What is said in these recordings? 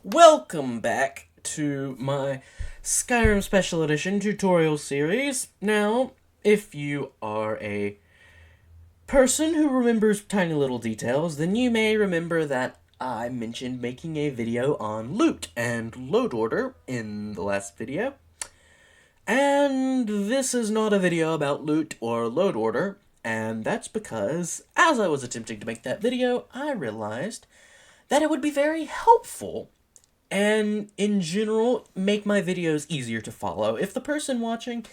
Welcome back to my Skyrim Special Edition tutorial series. Now, if you are a person who remembers tiny little details, then you may remember that I mentioned making a video on loot and load order in the last video. And this is not a video about loot or load order, and that's because, as I was attempting to make that video, I realized that it would be very helpful and in general make my videos easier to follow if the person watching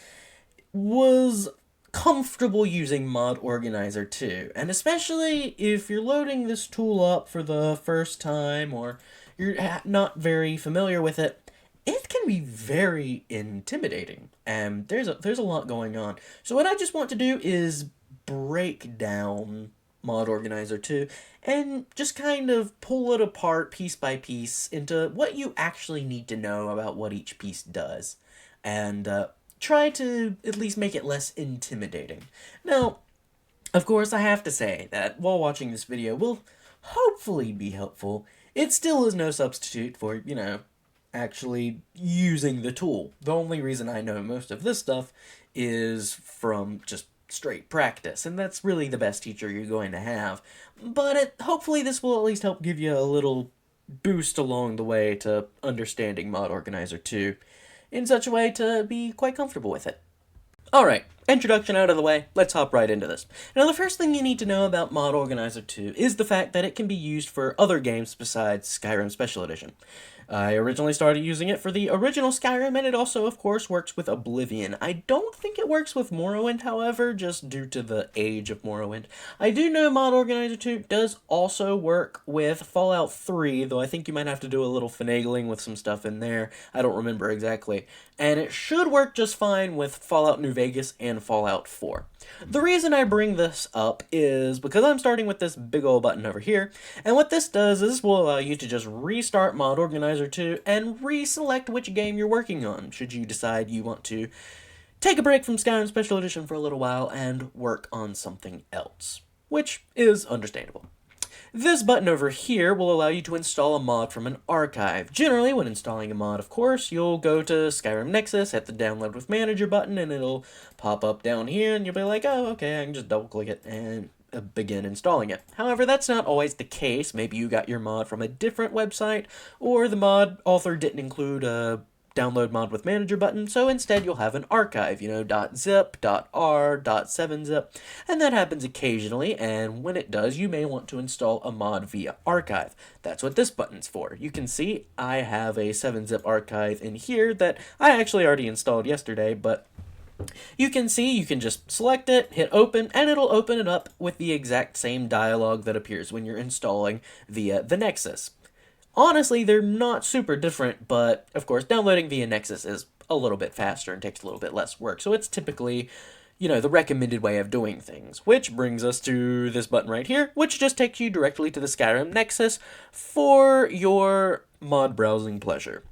was comfortable using Mod Organizer too. And especially if you're loading this tool up for the first time or you're not very familiar with it, it can be very intimidating and there's a lot going on. So what I just want to do is break down Mod Organizer 2 and just kind of pull it apart piece by piece into what you actually need to know about what each piece does, and try to at least make it less intimidating. Now, of course, I have to say that while watching this video will hopefully be helpful, it still is no substitute for, actually using the tool. The only reason I know most of this stuff is from just straight practice, and that's really the best teacher you're going to have. But hopefully this will at least help give you a little boost along the way to understanding Mod Organizer 2 in such a way to be quite comfortable with it. Alright, introduction out of the way, let's hop right into this. Now the first thing you need to know about Mod Organizer 2 is the fact that it can be used for other games besides Skyrim Special Edition. I originally started using it for the original Skyrim, and it also, of course, works with Oblivion. I don't think it works with Morrowind, however, just due to the age of Morrowind. I do know Mod Organizer 2 does also work with Fallout 3, though I think you might have to do a little finagling with some stuff in there. I don't remember exactly. And it should work just fine with Fallout New Vegas and Fallout 4. The reason I bring this up is because I'm starting with this big ol' button over here, and what this does is this will allow you to just restart Mod Organizer 2 and reselect which game you're working on, should you decide you want to take a break from Skyrim Special Edition for a little while and work on something else, which is understandable. This button over here will allow you to install a mod from an archive. Generally, when installing a mod, of course, you'll go to Skyrim Nexus, hit the Download with Manager button, and it'll pop up down here, and you'll be like, oh, okay, I can just double-click it and begin installing it. However, that's not always the case. Maybe you got your mod from a different website, or the mod author didn't include a download mod with manager button, so instead you'll have an archive, .zip, .r, .7zip, and that happens occasionally, and when it does, you may want to install a mod via archive. That's what this button's for. You can see I have a 7zip archive in here that I actually already installed yesterday, but you can see you can just select it, hit open, and it'll open it up with the exact same dialog that appears when you're installing via the Nexus. Honestly, they're not super different, but of course, downloading via Nexus is a little bit faster and takes a little bit less work, so it's typically, the recommended way of doing things. Which brings us to this button right here, which just takes you directly to the Skyrim Nexus for your mod browsing pleasure.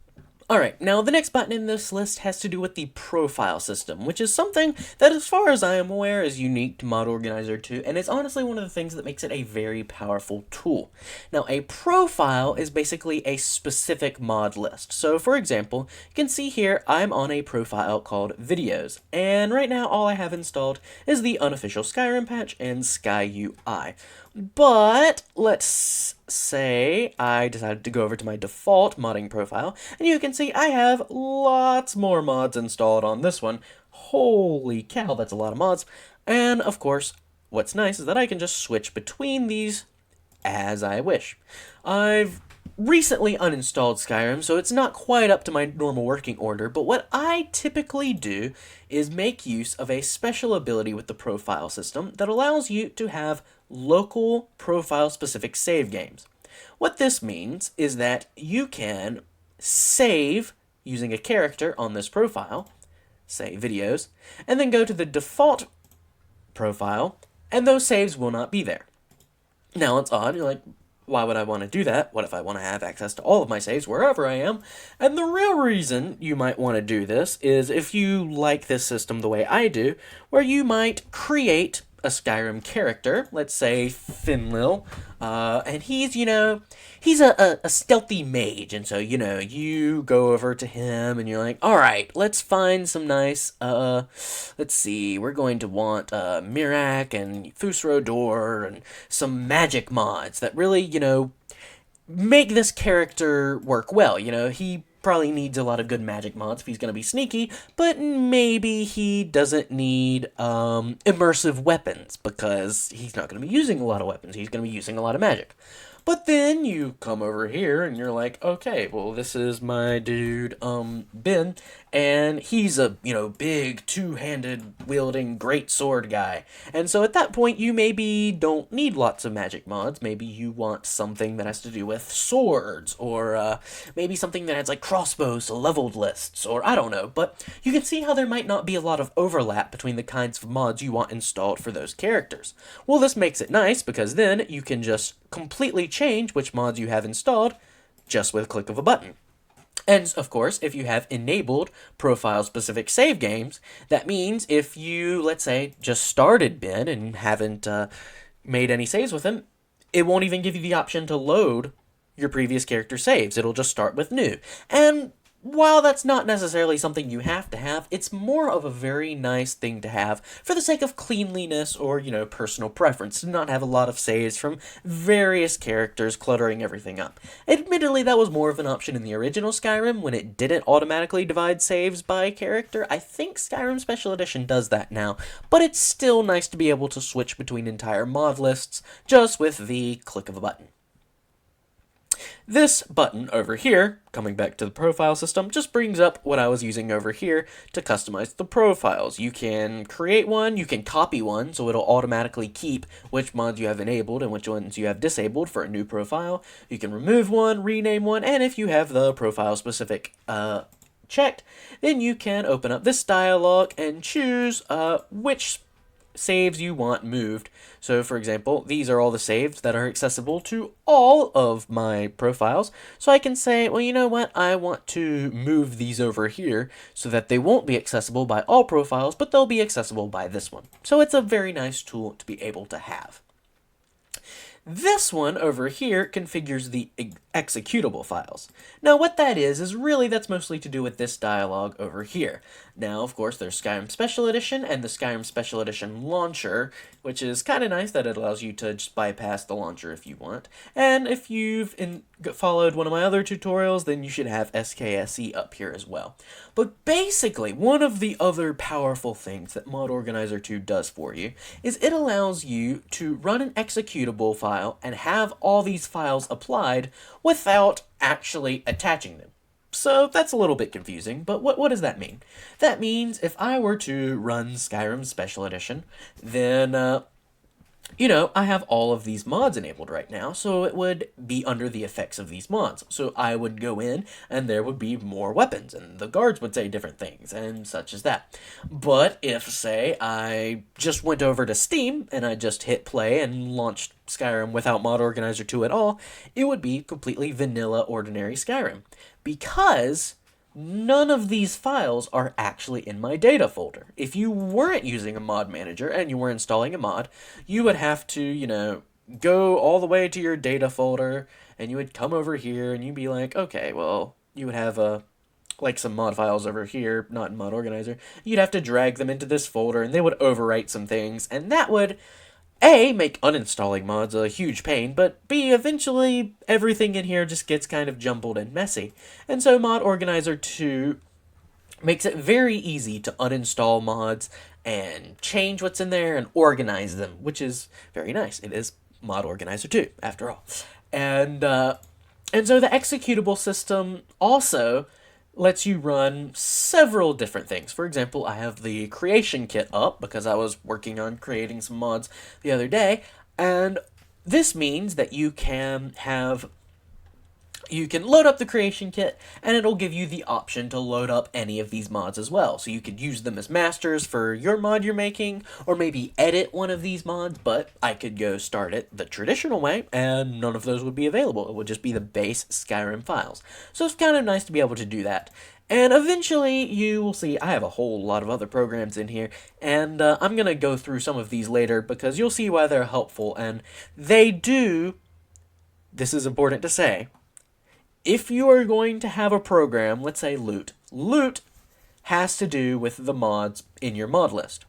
Alright, now the next button in this list has to do with the profile system, which is something that, as far as I am aware, is unique to Mod Organizer 2, and it's honestly one of the things that makes it a very powerful tool. Now, a profile is basically a specific mod list. So, for example, you can see here I'm on a profile called Videos, and right now all I have installed is the unofficial Skyrim patch and Sky UI. But let's say I decided to go over to my default modding profile, and you can see I have lots more mods installed on this one. Holy cow, that's a lot of mods. And of course, what's nice is that I can just switch between these as I wish. I've recently uninstalled Skyrim, so it's not quite up to my normal working order, but what I typically do is make use of a special ability with the profile system that allows you to have local profile-specific save games. What this means is that you can save using a character on this profile, say videos, and then go to the default profile, and those saves will not be there. Now, it's odd, you're like, why would I want to do that? What if I want to have access to all of my saves wherever I am? And the real reason you might want to do this is if you like this system the way I do, where you might create a Skyrim character, let's say Finlil, and he's a stealthy mage, and so, you go over to him and you're like, all right, let's find some nice, let's see, we're going to want, Mirak and Fusrodor and some magic mods that really, make this character work well. He probably needs a lot of good magic mods if he's going to be sneaky, but maybe he doesn't need immersive weapons because he's not going to be using a lot of weapons. He's going to be using a lot of magic. But then you come over here and you're like, okay, well, this is my dude, Ben, and he's a, big two-handed wielding great sword guy. And so at that point, you maybe don't need lots of magic mods. Maybe you want something that has to do with swords, or maybe something that has like crossbows, leveled lists, or I don't know. But you can see how there might not be a lot of overlap between the kinds of mods you want installed for those characters. Well, this makes it nice because then you can just completely change which mods you have installed just with a click of a button. And, of course, if you have enabled profile-specific save games, that means if you, let's say, just started Ben and haven't made any saves with him, it won't even give you the option to load your previous character saves. It'll just start with new. And while that's not necessarily something you have to have, it's more of a very nice thing to have for the sake of cleanliness or, personal preference, to not have a lot of saves from various characters cluttering everything up. Admittedly, that was more of an option in the original Skyrim when it didn't automatically divide saves by character. I think Skyrim Special Edition does that now, but it's still nice to be able to switch between entire mod lists just with the click of a button. This button over here, coming back to the profile system, just brings up what I was using over here to customize the profiles. You can create one, you can copy one, so it'll automatically keep which mods you have enabled and which ones you have disabled for a new profile. You can remove one, rename one, and if you have the profile specific checked, then you can open up this dialog and choose which saves you want moved. So for example, these are all the saves that are accessible to all of my profiles. So I can say, well, you know what? I want to move these over here so that they won't be accessible by all profiles, but they'll be accessible by this one. So it's a very nice tool to be able to have. This one over here configures the executable files. Now what that is really that's mostly to do with this dialog over here. Now, of course, there's Skyrim Special Edition and the Skyrim Special Edition launcher, which is kind of nice that it allows you to just bypass the launcher if you want. And if you've followed one of my other tutorials, then you should have SKSE up here as well. But basically, one of the other powerful things that Mod Organizer 2 does for you is it allows you to run an executable file and have all these files applied without actually attaching them. So that's a little bit confusing, but what does that mean? That means if I were to run Skyrim Special Edition, then, I have all of these mods enabled right now, so it would be under the effects of these mods. So I would go in, and there would be more weapons, and the guards would say different things, and such as that. But if, say, I just went over to Steam, and I just hit play and launched Skyrim without Mod Organizer 2 at all, it would be completely vanilla, ordinary Skyrim. Because none of these files are actually in my data folder. If you weren't using a mod manager and you were installing a mod, you would have to, go all the way to your data folder, and you would come over here, and you'd be like, okay, well, you would have some mod files over here, not in Mod Organizer. You'd have to drag them into this folder, and they would overwrite some things, and that would A, make uninstalling mods a huge pain, but B, eventually everything in here just gets kind of jumbled and messy. And so Mod Organizer 2 makes it very easy to uninstall mods and change what's in there and organize them, which is very nice. It is Mod Organizer 2, after all. And so the executable system also lets you run several different things. For example, I have the creation kit up because I was working on creating some mods the other day, and this means that you can have You can load up the creation kit, and it'll give you the option to load up any of these mods as well. So you could use them as masters for your mod you're making, or maybe edit one of these mods, but I could go start it the traditional way, and none of those would be available. It would just be the base Skyrim files. So it's kind of nice to be able to do that. And eventually, you will see, I have a whole lot of other programs in here, and I'm going to go through some of these later, because you'll see why they're helpful, and they do, this is important to say, if you are going to have a program, let's say loot has to do with the mods in your mod list.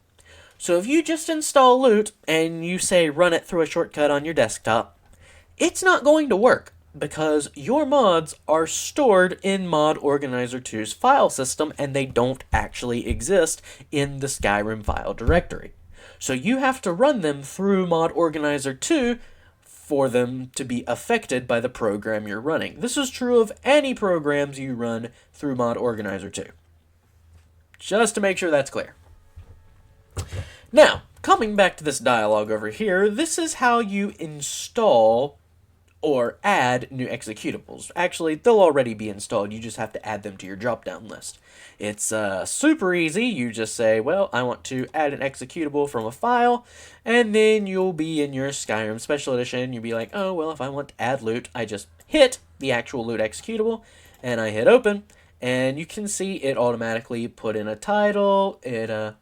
So if you just install loot and you say run it through a shortcut on your desktop, it's not going to work because your mods are stored in Mod Organizer 2's file system and they don't actually exist in the Skyrim file directory. So you have to run them through Mod Organizer 2 for them to be affected by the program you're running. This is true of any programs you run through Mod Organizer 2. Just to make sure that's clear. Now, coming back to this dialog over here, this is how you install or add new executables. Actually, they'll already be installed. You just have to add them to your drop-down list. It's super easy. You just say, well, I want to add an executable from a file, and then you'll be in your Skyrim Special Edition. You'll be like, oh, well, if I want to add loot, I just hit the actual loot executable, and I hit open, and you can see it automatically put in a title. It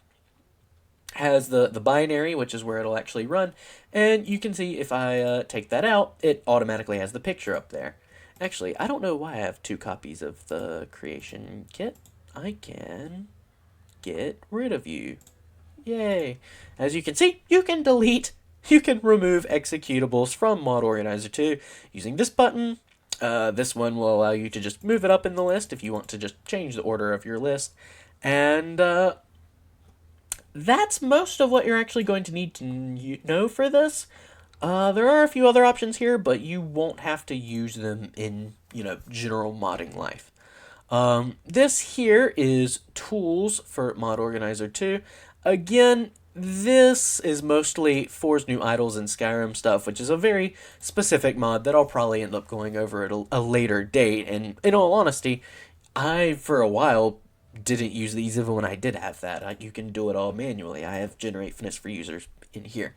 has the binary, which is where it'll actually run, and you can see if I take that out, it automatically has the picture up there. Actually, I don't know why I have 2 copies of the creation kit. I can get rid of you. Yay! As you can see, you can remove executables from Mod Organizer 2 using this button. This one will allow you to just move it up in the list if you want to just change the order of your list, and that's most of what you're actually going to need to know for this. There are a few other options here, but you won't have to use them in, general modding life. This here is tools for Mod Organizer 2. Again, this is mostly For's New Idols and Skyrim stuff, which is a very specific mod that I'll probably end up going over at a later date. And in all honesty, I, for a while, didn't use these even when I did have that. You can do it all manually. I have Generate Finished for Users in here.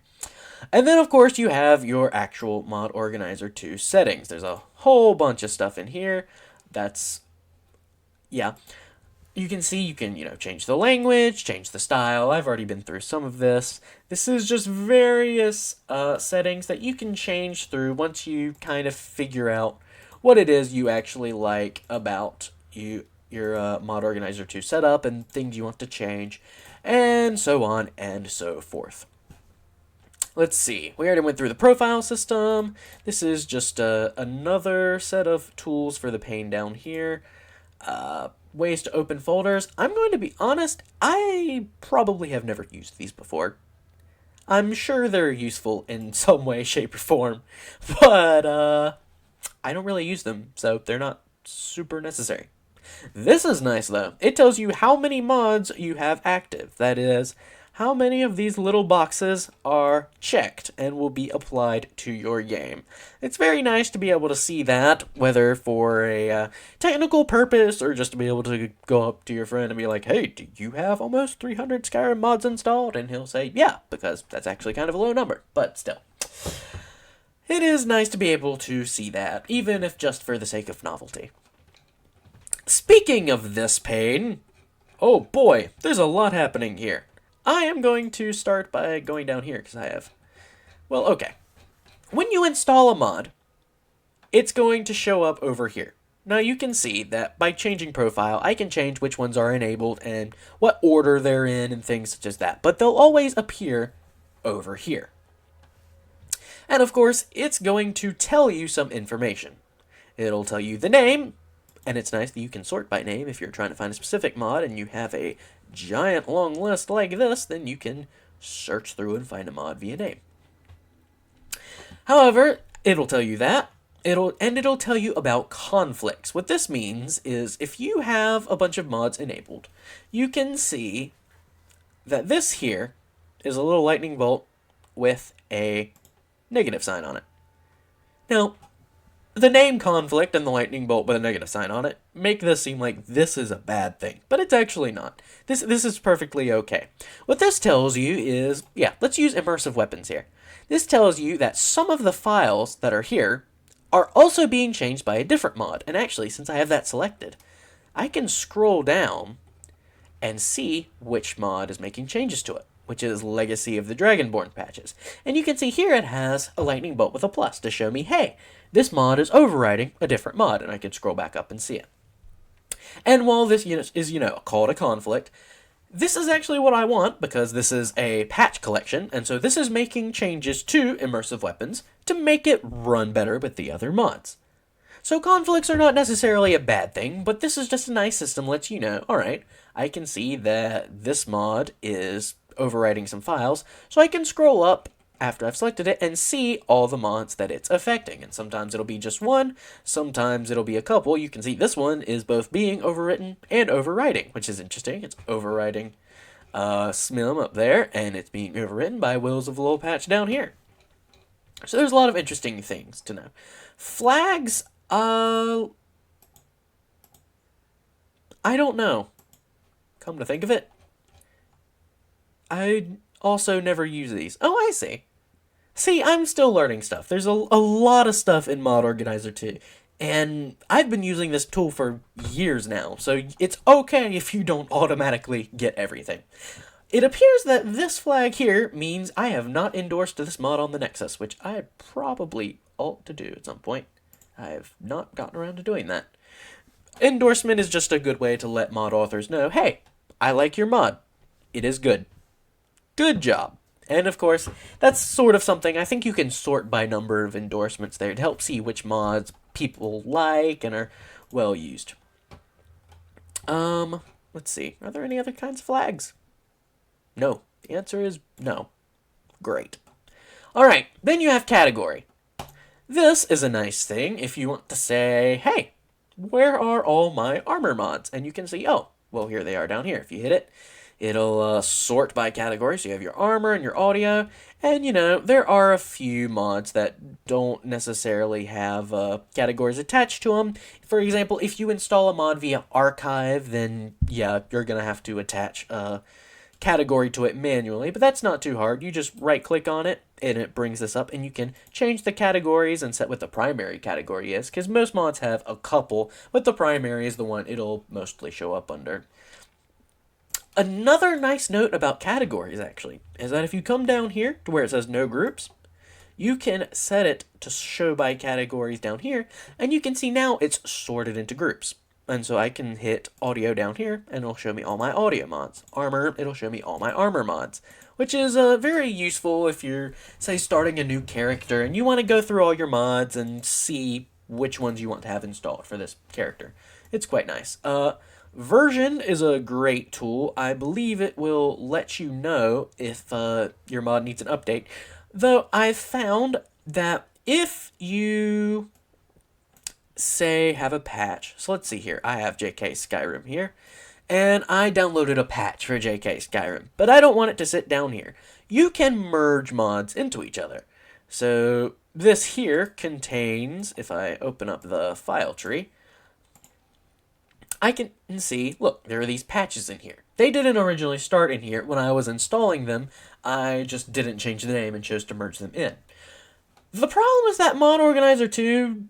And then, of course, you have your actual Mod Organizer 2 settings. There's a whole bunch of stuff in here. That's, yeah. You can see you can, change the language, change the style. I've already been through some of this. This is just various settings that you can change through once you kind of figure out what it is you actually like about your Mod Organizer 2 setup and things you want to change, and so on and so forth. Let's see. We already went through the profile system. This is just another set of tools for the pane down here. Ways to open folders. I'm going to be honest, I probably have never used these before. I'm sure they're useful in some way, shape, or form, but I don't really use them, so they're not super necessary. This is nice, though. It tells you how many mods you have active. That is, how many of these little boxes are checked and will be applied to your game. It's very nice to be able to see that, whether for a technical purpose or just to be able to go up to your friend and be like, hey, do you have almost 300 Skyrim mods installed? And he'll say, yeah, because that's actually kind of a low number, but still. It is nice to be able to see that, even if just for the sake of novelty. Speaking of this pane, oh boy, there's a lot happening here. I am going to start by going down here, because I have... Well, okay. When you install a mod, it's going to show up over here. Now, you can see that by changing profile, I can change which ones are enabled and what order they're in and things such as that. But they'll always appear over here. And, of course, it's going to tell you some information. It'll tell you the name, and it's nice that you can sort by name if you're trying to find a specific mod and you have a giant long list like this, then you can search through and find a mod via name. However, it'll tell you that. It'll tell you about conflicts. What this means is if you have a bunch of mods enabled, you can see that this here is a little lightning bolt with a negative sign on it. Now, the name conflict and the lightning bolt with a negative sign on it make this seem like this is a bad thing, but it's actually not. This is perfectly okay. What this tells you is, yeah, let's use immersive weapons here. This tells you that some of the files that are here are also being changed by a different mod. And actually, since I have that selected, I can scroll down and see which mod is making changes to it, which is Legacy of the Dragonborn patches. And you can see here it has a lightning bolt with a plus to show me, hey, this mod is overriding a different mod, and I can scroll back up and see it. And while this is, called a conflict, this is actually what I want, because this is a patch collection, and so this is making changes to immersive weapons to make it run better with the other mods. So conflicts are not necessarily a bad thing, but this is just a nice system, lets you know, alright, I can see that this mod is overwriting some files, so I can scroll up after I've selected it and see all the mods that it's affecting. And sometimes it'll be just one, sometimes it'll be a couple. You can see this one is both being overwritten and overwriting, which is interesting. It's overwriting SMIM up there, and it's being overwritten by Wills of the Lowell patch down here. So there's a lot of interesting things to know. Flags, I don't know. Come to think of it, I also never use these. Oh, I see. See, I'm still learning stuff. There's a lot of stuff in Mod Organizer 2, and I've been using this tool for years now, so it's okay if you don't automatically get everything. It appears that this flag here means I have not endorsed this mod on the Nexus, which I probably ought to do at some point. I have not gotten around to doing that. Endorsement is just a good way to let mod authors know, hey, I like your mod. It is good. Good job. And of course, that's sort of something I think you can sort by number of endorsements there to help see which mods people like and are well used. Let's see. Are there any other kinds of flags? No. The answer is no. Great. Alright, then you have category. This is a nice thing if you want to say, hey, where are all my armor mods? And you can see, oh, well, here they are down here. If you hit it, it'll sort by category, so you have your armor and your audio, and there are a few mods that don't necessarily have categories attached to them. For example, if you install a mod via archive, then yeah, you're gonna have to attach a category to it manually, but that's not too hard. You just right click on it and it brings this up, and you can change the categories and set what the primary category is, because most mods have a couple, but the primary is the one it'll mostly show up under. Another nice note about categories, actually, is that if you come down here to where it says no groups, you can set it to show by categories down here, and you can see now it's sorted into groups. And so I can hit audio down here, and it'll show me all my audio mods. Armor, it'll show me all my armor mods, which is very useful if you're, say, starting a new character, and you want to go through all your mods and see which ones you want to have installed for this character. It's quite nice. Version is a great tool. I believe it will let you know if your mod needs an update. Though I've found that if you, say, have a patch. So let's see here. I have JK Skyrim here. And I downloaded a patch for JK Skyrim. But I don't want it to sit down here. You can merge mods into each other. So this here contains, if I open up the file tree, I can see, look, there are these patches in here. They didn't originally start in here. When I was installing them, I just didn't change the name and chose to merge them in. The problem is that Mod Organizer 2,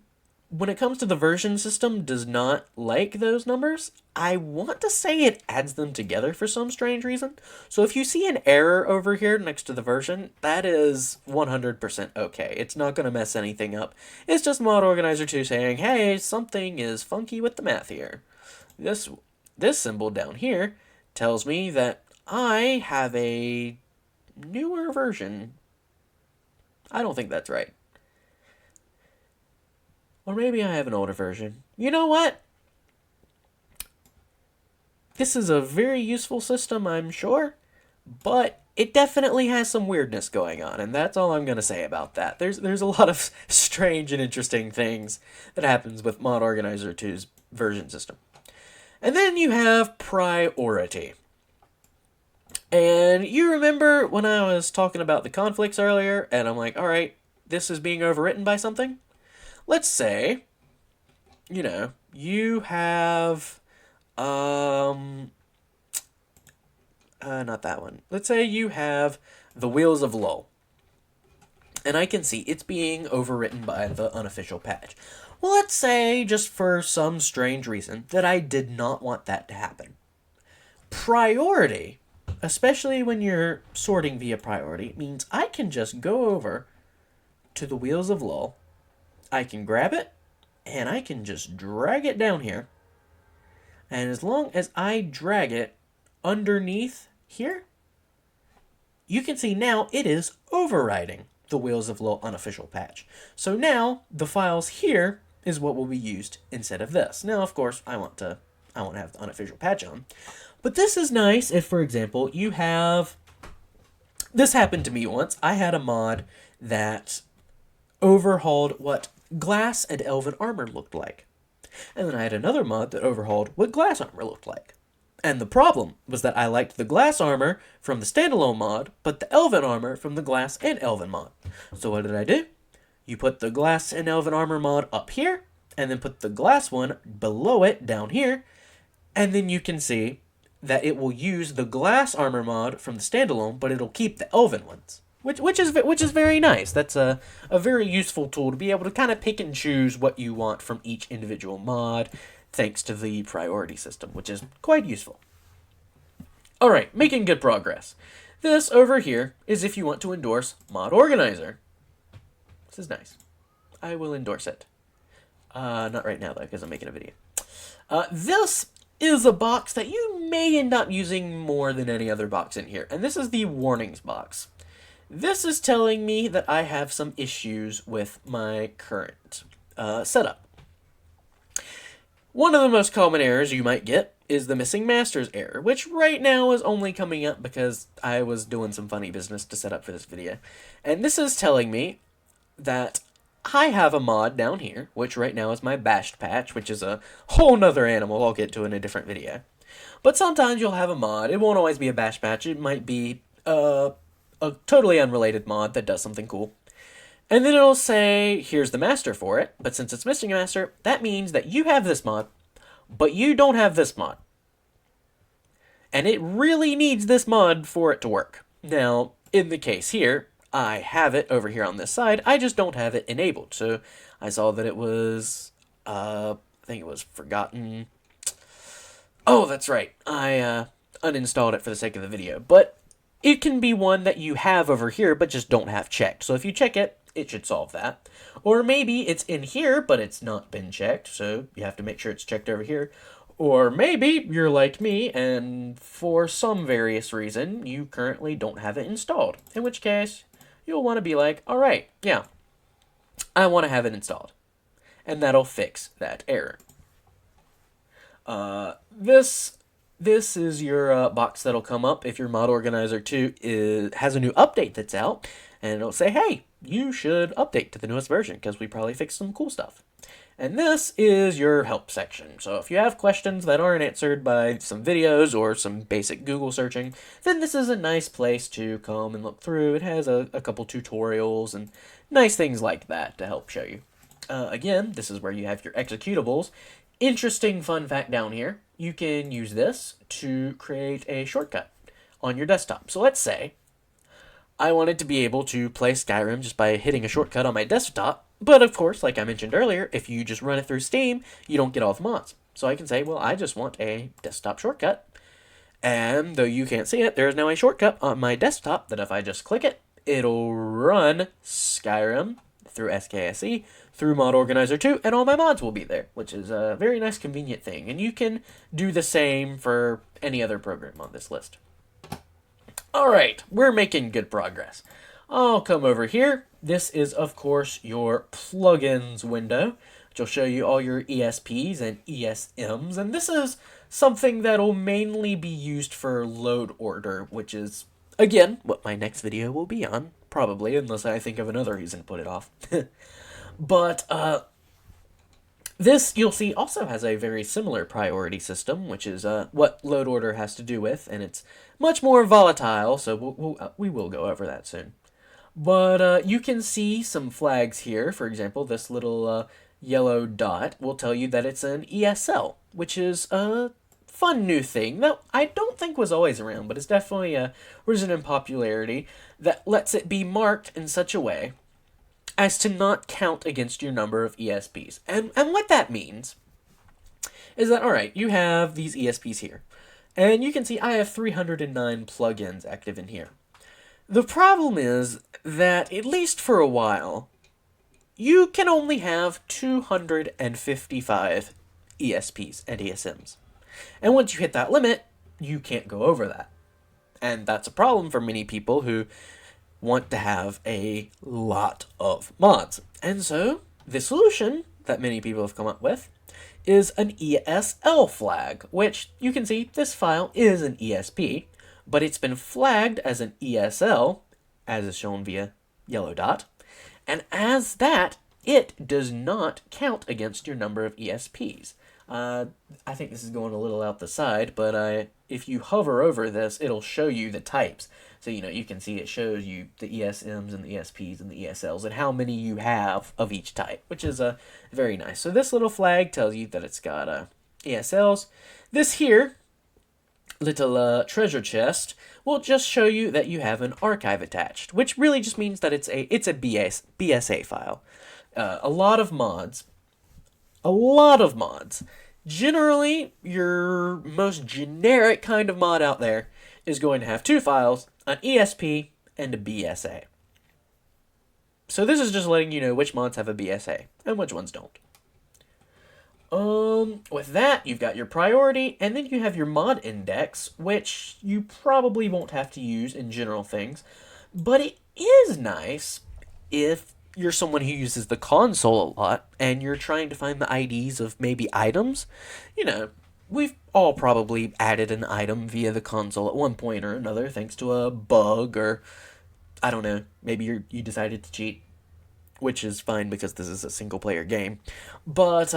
when it comes to the version system, does not like those numbers. I want to say it adds them together for some strange reason. So if you see an error over here next to the version, that is 100% okay. It's not going to mess anything up. It's just Mod Organizer 2 saying, hey, something is funky with the math here. This symbol down here tells me that I have a newer version. I don't think that's right. Or maybe I have an older version. You know what? This is a very useful system, I'm sure, but it definitely has some weirdness going on, and that's all I'm going to say about that. There's a lot of strange and interesting things that happens with Mod Organizer 2's version system. And then you have priority. And you remember when I was talking about the conflicts earlier, and I'm like, alright, this is being overwritten by something? let's say, you have, not that one. Let's say you have the Wheels of Lull. And I can see it's being overwritten by the unofficial patch. Well, let's say, just for some strange reason, that I did not want that to happen. Priority, especially when you're sorting via priority, means I can just go over to the Wheels of Lull. I can grab it, and I can just drag it down here. And as long as I drag it underneath here, you can see now it is overriding the Wheels of Lull unofficial patch. So now the files here is what will be used instead of this. Now, of course, I want to have the unofficial patch on. But this is nice if, for example, you have... This happened to me once. I had a mod that overhauled what glass and elven armor looked like. And then I had another mod that overhauled what glass armor looked like. And the problem was that I liked the glass armor from the standalone mod, but the elven armor from the glass and elven mod. So what did I do? You put the glass and elven armor mod up here, and then put the glass one below it down here, and then you can see that it will use the glass armor mod from the standalone, but it'll keep the elven ones. Which is very nice. That's a very useful tool to be able to kind of pick and choose what you want from each individual mod, thanks to the priority system, which is quite useful. Alright, making good progress. This over here is if you want to endorse Mod Organizer. This is nice. I will endorse it. Not right now, though, because I'm making a video. This is a box that you may end up using more than any other box in here, and this is the warnings box. This is telling me that I have some issues with my current setup. One of the most common errors you might get is the missing masters error, which right now is only coming up because I was doing some funny business to set up for this video. And this is telling me that I have a mod down here, which right now is my bashed patch, which is a whole nother animal I'll get to in a different video. But sometimes you'll have a mod. It won't always be a bashed patch. It might be a totally unrelated mod that does something cool. And then it'll say, here's the master for it, but since it's missing a master, that means that you have this mod, but you don't have this mod. And it really needs this mod for it to work. Now, in the case here, I have it over here on this side, I just don't have it enabled. So I saw that it was, I think it was forgotten. Oh, that's right, I uninstalled it for the sake of the video, but it can be one that you have over here, but just don't have checked. So if you check it, it should solve that. Or maybe it's in here, but it's not been checked, so you have to make sure it's checked over here. Or maybe you're like me, and for some various reason, you currently don't have it installed. In which case, you'll want to be like, alright, yeah, I want to have it installed. And that'll fix that error. This is your box that'll come up if your Mod Organizer 2 has a new update that's out, and it'll say, hey, you should update to the newest version, because we probably fixed some cool stuff. And this is your help section, so if you have questions that aren't answered by some videos or some basic Google searching, then this is a nice place to come and look through. It has a couple tutorials and nice things like that to help show you. Again, this is where you have your executables. Interesting fun fact down here, you can use this to create a shortcut on your desktop. So let's say I wanted to be able to play Skyrim just by hitting a shortcut on my desktop, but of course, like I mentioned earlier, if you just run it through Steam, you don't get all the mods. So I can say, well, I just want a desktop shortcut, and though you can't see it, there is now a shortcut on my desktop that if I just click it, it'll run Skyrim through SKSE, through Mod Organizer 2, and all my mods will be there, which is a very nice convenient thing. And you can do the same for any other program on this list. Alright, we're making good progress. I'll come over here. This is, of course, your plugins window, which will show you all your ESPs and ESMs, and this is something that'll mainly be used for load order, which is, again, what my next video will be on, probably, unless I think of another reason to put it off. But, this, you'll see, also has a very similar priority system, which is what load order has to do with, and it's much more volatile, so we will go over that soon. But you can see some flags here. For example, this little yellow dot will tell you that it's an ESL, which is a fun new thing that I don't think was always around, but it's definitely risen in popularity that lets it be marked in such a way as to not count against your number of ESPs. And what that means is that, all right, you have these ESPs here. And you can see I have 309 plugins active in here. The problem is that, at least for a while, you can only have 255 ESPs and ESMs. And once you hit that limit, you can't go over that. And that's a problem for many people who want to have a lot of mods. And so, the solution that many people have come up with is an ESL flag, which you can see this file is an ESP, but it's been flagged as an ESL, as is shown via yellow dot, and as that, it does not count against your number of ESPs. I think this is going a little out the side, but if you hover over this, it'll show you the types. So, you can see it shows you the ESMs and the ESPs and the ESLs and how many you have of each type, which is very nice. So this little flag tells you that it's got ESLs. This here little treasure chest will just show you that you have an archive attached, which really just means that it's a BSA file. A lot of mods, generally your most generic kind of mod out there is going to have two files, an ESP and a BSA. So this is just letting you know which mods have a BSA and which ones don't. With that, you've got your priority, and then you have your mod index, which you probably won't have to use in general things, but it is nice if you're someone who uses the console a lot, and you're trying to find the IDs of maybe items. We've all probably added an item via the console at one point or another, thanks to a bug, or, I don't know, maybe you decided to cheat, which is fine because this is a single-player game. But,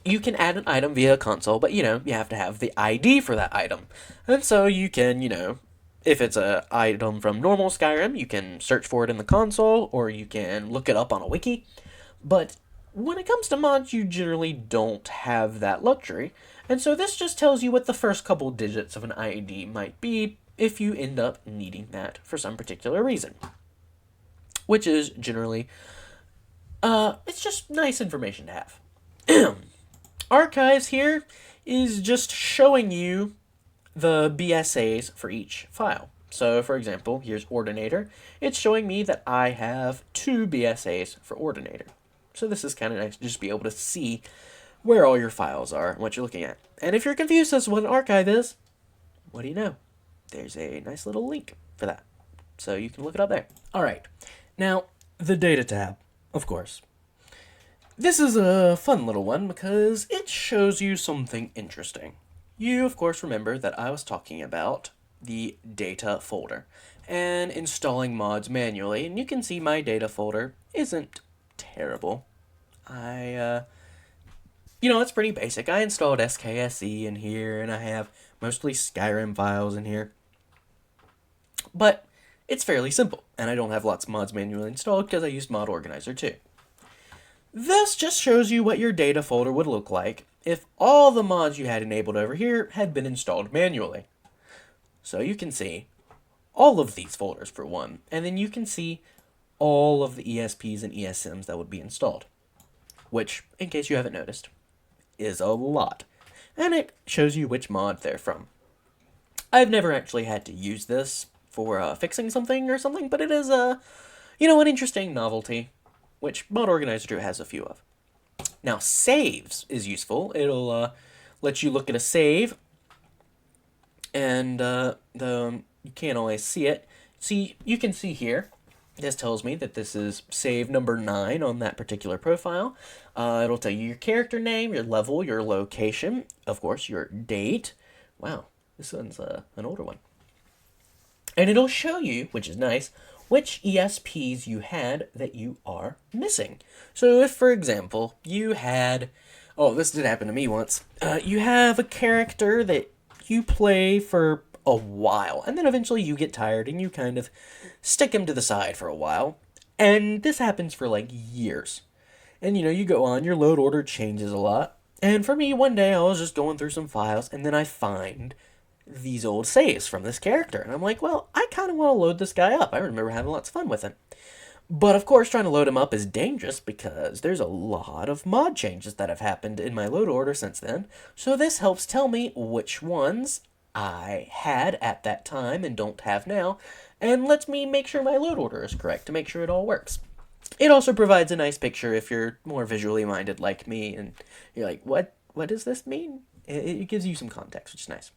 you can add an item via a console, but, you have to have the ID for that item. And so you can, if it's an item from normal Skyrim, you can search for it in the console, or you can look it up on a wiki. But when it comes to mods, you generally don't have that luxury. And so this just tells you what the first couple digits of an ID might be if you end up needing that for some particular reason. Which is generally, it's just nice information to have. Archives here is just showing you the BSAs for each file. So, for example, here's Ordinator. It's showing me that I have 2 BSAs for Ordinator. So this is kind of nice to just be able to see where all your files are and what you're looking at. And if you're confused as to what an archive is, what do you know? There's a nice little link for that. So you can look it up there. All right. Now, the Data tab, of course. This is a fun little one because it shows you something interesting. You, of course, remember that I was talking about the Data folder and installing mods manually, and you can see my Data folder isn't terrible. It's pretty basic. I installed SKSE in here, and I have mostly Skyrim files in here. But it's fairly simple, and I don't have lots of mods manually installed because I used Mod Organizer too. This just shows you what your data folder would look like if all the mods you had enabled over here had been installed manually. So you can see all of these folders for one, and then you can see all of the ESPs and ESMs that would be installed, which, in case you haven't noticed, is a lot. And it shows you which mod they're from. I've never actually had to use this for fixing something or something, but it is an interesting novelty, which Mod Organizer 2 has a few of. Now, saves is useful. It'll let you look at a save, and you can't always see it. See, you can see here, this tells me that this is save number 9 on that particular profile. It'll tell you your character name, your level, your location, of course, your date. Wow, this one's an older one. And it'll show you, which is nice, which ESPs you had that you are missing. So if, for example, you had... Oh, this did happen to me once. You have a character that you play for a while. And then eventually you get tired and you kind of stick them to the side for a while. And this happens for like years. And you go on, your load order changes a lot. And for me, one day I was just going through some files and then I find these old saves from this character. And I'm like, well, I kind of want to load this guy up. I remember having lots of fun with him. But of course, trying to load him up is dangerous because there's a lot of mod changes that have happened in my load order since then. So this helps tell me which ones I had at that time and don't have now, and lets me make sure my load order is correct to make sure it all works. It also provides a nice picture if you're more visually minded like me and you're like, what does this mean? It gives you some context, which is nice.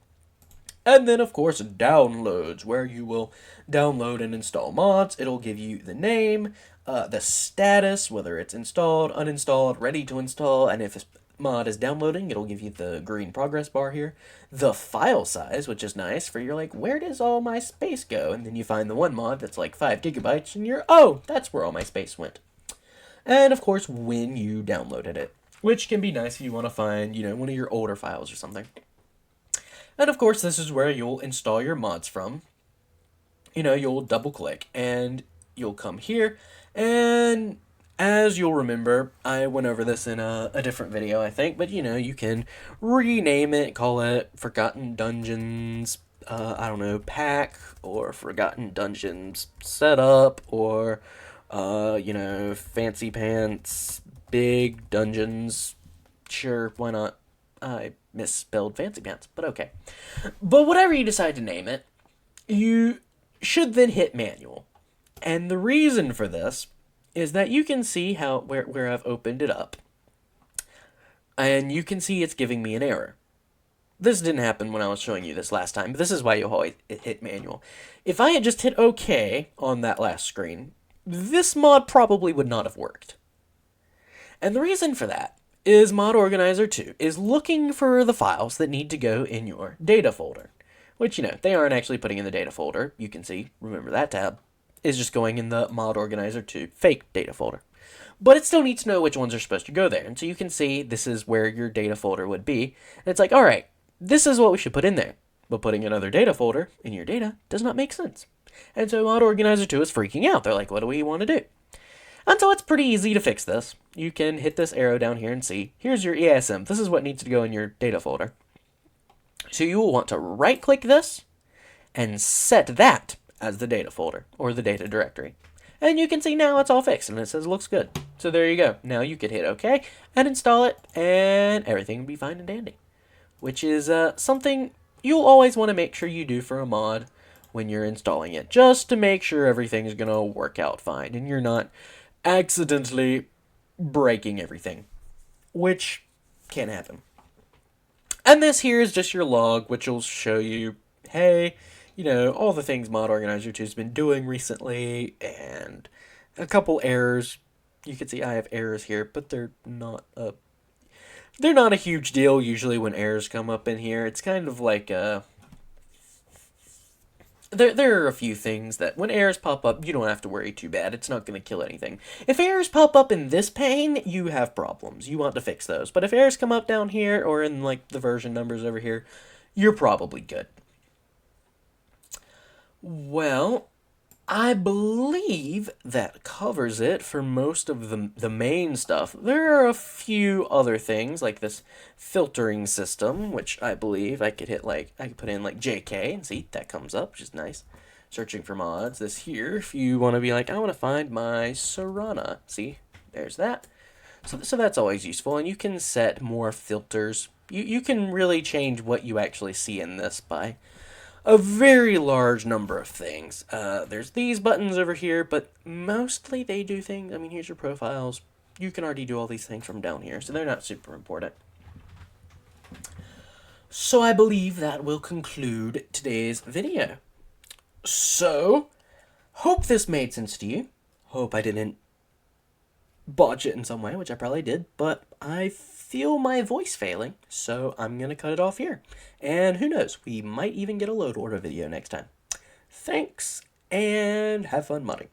And then, of course, downloads, where you will download and install mods. It'll give you the name, the status, whether it's installed, uninstalled, ready to install, and if a mod is downloading, it'll give you the green progress bar here. The file size, which is nice, for you're like, where does all my space go? And then you find the one mod that's like 5 gigabytes, and you're, oh, that's where all my space went. And, of course, when you downloaded it, which can be nice if you want to find, one of your older files or something. And of course, this is where you'll install your mods from. You'll double click and you'll come here. And as you'll remember, I went over this in a different video, I think. But, you can rename it, call it Forgotten Dungeons, I don't know, Pack, or Forgotten Dungeons Setup, or, Fancy Pants, Big Dungeons. Sure, why not? I misspelled Fancy Pants, but okay. But whatever you decide to name it, you should then hit manual. And the reason for this is that you can see where I've opened it up. And you can see it's giving me an error. This didn't happen when I was showing you this last time, but this is why you'll always hit manual. If I had just hit OK on that last screen, this mod probably would not have worked. And the reason for that is Mod Organizer 2 is looking for the files that need to go in your data folder. Which, they aren't actually putting in the data folder. You can see, remember that tab, is just going in the Mod Organizer 2 fake data folder. But it still needs to know which ones are supposed to go there. And so you can see this is where your data folder would be. And it's like, alright, this is what we should put in there. But putting another data folder in your data does not make sense. And so Mod Organizer 2 is freaking out. They're like, what do we want to do? And so it's pretty easy to fix this. You can hit this arrow down here and see, here's your ESM. This is what needs to go in your data folder. So you will want to right-click this and set that as the data folder or the data directory. And you can see now it's all fixed and it says looks good. So there you go. Now you could hit OK and install it and everything will be fine and dandy. Which is something you'll always want to make sure you do for a mod when you're installing it. Just to make sure everything's going to work out fine and you're not accidentally breaking everything, which can happen. And this here is just your log, which will show you, hey, all the things Mod Organizer 2 has been doing recently, and a couple errors. You can see I have errors here, but they're not a huge deal usually when errors come up in here. It's kind of like There are a few things that when errors pop up, you don't have to worry too bad. It's not going to kill anything. If errors pop up in this pane, you have problems. You want to fix those. But if errors come up down here or in like the version numbers over here, you're probably good. Well, I believe that covers it for most of the main stuff. There are a few other things, like this filtering system, which I believe I could hit, I could put in, JK, and see, that comes up, which is nice. Searching for mods. This here, if you want to be like, I want to find my Serana. See, there's that. So that's always useful, and you can set more filters. You can really change what you actually see in this by a very large number of things. There's these buttons over here, but mostly they do things. I mean, here's your profiles. You can already do all these things from down here, so they're not super important. So I believe that will conclude today's video. So, hope this made sense to you. Hope I didn't botch it in some way, which I probably did, but I feel my voice failing, so I'm going to cut it off here. And who knows, we might even get a load order video next time. Thanks, and have fun modding.